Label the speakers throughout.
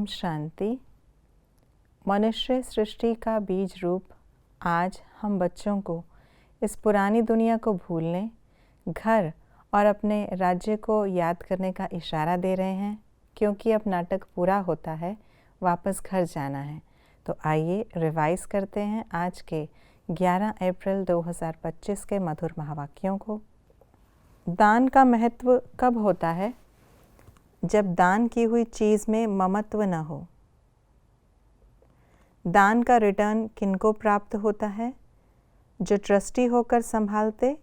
Speaker 1: ओम शांति। मनुष्य सृष्टि का बीज रूप आज हम बच्चों को इस पुरानी दुनिया को भूलने, घर और अपने राज्य को याद करने का इशारा दे रहे हैं, क्योंकि अब नाटक पूरा होता है, वापस घर जाना है। तो आइए रिवाइज करते हैं आज के 11 अप्रैल 2025 के मधुर महावाक्यों को। दान का महत्व कब होता है? जब दान की हुई चीज़ में ममत्व न हो। दान का रिटर्न किनको प्राप्त होता है? जो ट्रस्टी होकर संभालते,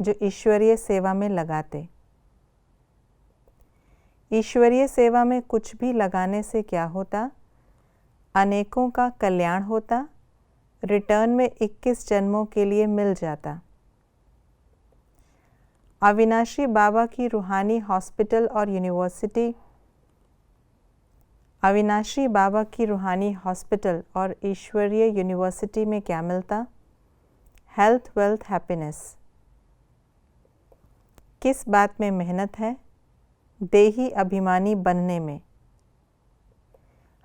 Speaker 1: जो ईश्वरीय सेवा में लगाते। ईश्वरीय सेवा में कुछ भी लगाने से क्या होता? अनेकों का कल्याण होता, रिटर्न में 21 जन्मों के लिए मिल जाता। अविनाशी बाबा की रूहानी हॉस्पिटल और यूनिवर्सिटी। अविनाशी बाबा की रूहानी हॉस्पिटल और ईश्वरीय यूनिवर्सिटी में क्या मिलता? Health, wealth, happiness. किस बात में मेहनत है? देही अभिमानी बनने में।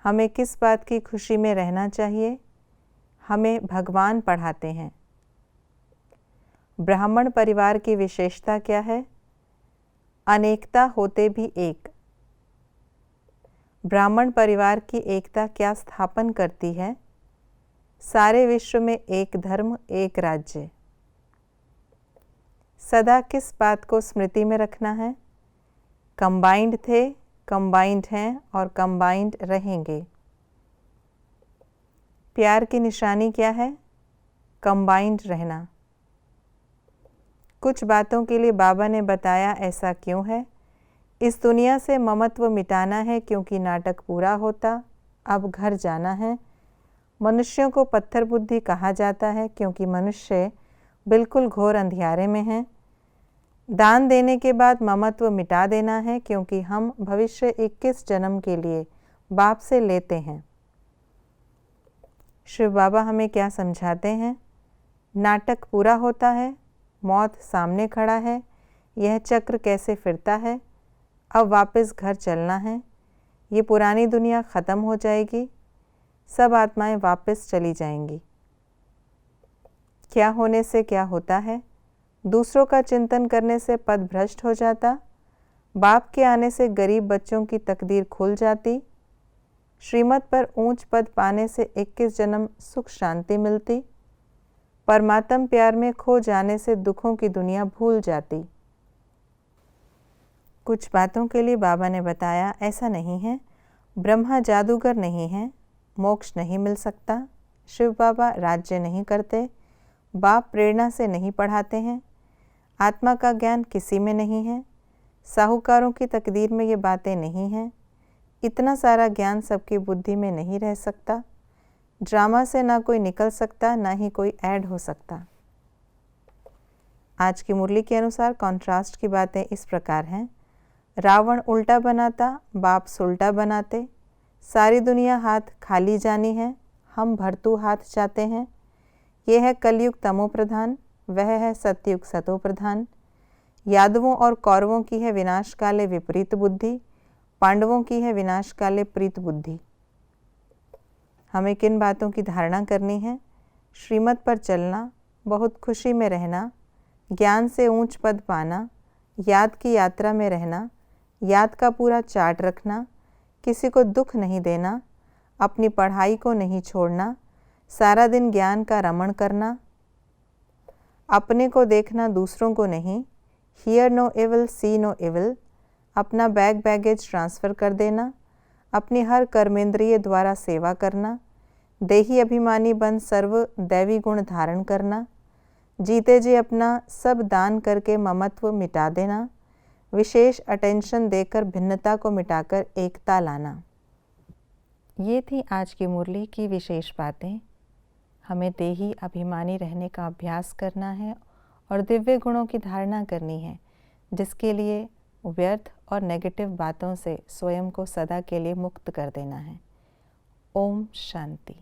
Speaker 1: हमें किस बात की खुशी में रहना चाहिए? हमें भगवान पढ़ाते हैं। ब्राह्मण परिवार की विशेषता क्या है? अनेकता होते भी एक। ब्राह्मण परिवार की एकता क्या स्थापन करती है? सारे विश्व में एक धर्म, एक राज्य। सदा किस बात को स्मृति में रखना है? कंबाइंड थे, कंबाइंड हैं और कंबाइंड रहेंगे। प्यार की निशानी क्या है? कंबाइंड रहना। कुछ बातों के लिए बाबा ने बताया ऐसा क्यों है? इस दुनिया से ममत्व मिटाना है, क्योंकि नाटक पूरा होता, अब घर जाना है। मनुष्यों को पत्थर बुद्धि कहा जाता है, क्योंकि मनुष्य बिल्कुल घोर अंधियारे में हैं। दान देने के बाद ममत्व मिटा देना है, क्योंकि हम भविष्य 21 जन्म के लिए बाप से लेते हैं। शिव बाबा हमें क्या समझाते हैं? नाटक पूरा होता है, मौत सामने खड़ा है, यह चक्र कैसे फिरता है? अब वापस घर चलना है। ये पुरानी दुनिया ख़त्म हो जाएगी, सब आत्माएं वापस चली जाएंगी। क्या होने से क्या होता है? दूसरों का चिंतन करने से पद भ्रष्ट हो जाता, बाप के आने से गरीब बच्चों की तकदीर खुल जाती, श्रीमत पर ऊंच पद पाने से 21 जन्म सुख शांति मिलती, परमात्म प्यार में खो जाने से दुखों की दुनिया भूल जाती। कुछ बातों के लिए बाबा ने बताया ऐसा नहीं है, ब्रह्मा जादूगर नहीं है, मोक्ष नहीं मिल सकता, शिव बाबा राज्य नहीं करते, बाप प्रेरणा से नहीं पढ़ाते हैं, आत्मा का ज्ञान किसी में नहीं है, साहूकारों की तकदीर में ये बातें नहीं हैं, इतना सारा ज्ञान सबकी बुद्धि में नहीं रह सकता, ड्रामा से ना कोई निकल सकता, ना ही कोई ऐड हो सकता। आज की मुरली के अनुसार कॉन्ट्रास्ट की बातें इस प्रकार हैं। रावण उल्टा बनाता, बाप सुल्टा बनाते, सारी दुनिया हाथ खाली जानी है, हम भरतू हाथ जाते हैं। ये है कलयुग तमो प्रधान, वह है सतयुग सतो प्रधान। यादवों और कौरवों की है विनाश काले विपरीत बुद्धि, पांडवों की है विनाश काले प्रीत बुद्धि। हमें किन बातों की धारणा करनी है? श्रीमत पर चलना, बहुत खुशी में रहना, ज्ञान से ऊंच पद पाना, याद की यात्रा में रहना, याद का पूरा चार्ट रखना, किसी को दुख नहीं देना, अपनी पढ़ाई को नहीं छोड़ना, सारा दिन ज्ञान का रमण करना, अपने को देखना दूसरों को नहीं, hear no evil see no evil, अपना बैगेज ट्रांसफ़र कर देना, अपनी हर कर्मेंद्रिय द्वारा सेवा करना, देही अभिमानी बन सर्व दैवी गुण धारण करना, जीते जी अपना सब दान करके ममत्व मिटा देना, विशेष अटेंशन देकर भिन्नता को मिटाकर एकता लाना। ये थी आज की मुरली की विशेष बातें। हमें देही अभिमानी रहने का अभ्यास करना है और दिव्य गुणों की धारणा करनी है, जिसके लिए व्यर्थ और नेगेटिव बातों से स्वयं को सदा के लिए मुक्त कर देना है। ओम शांति।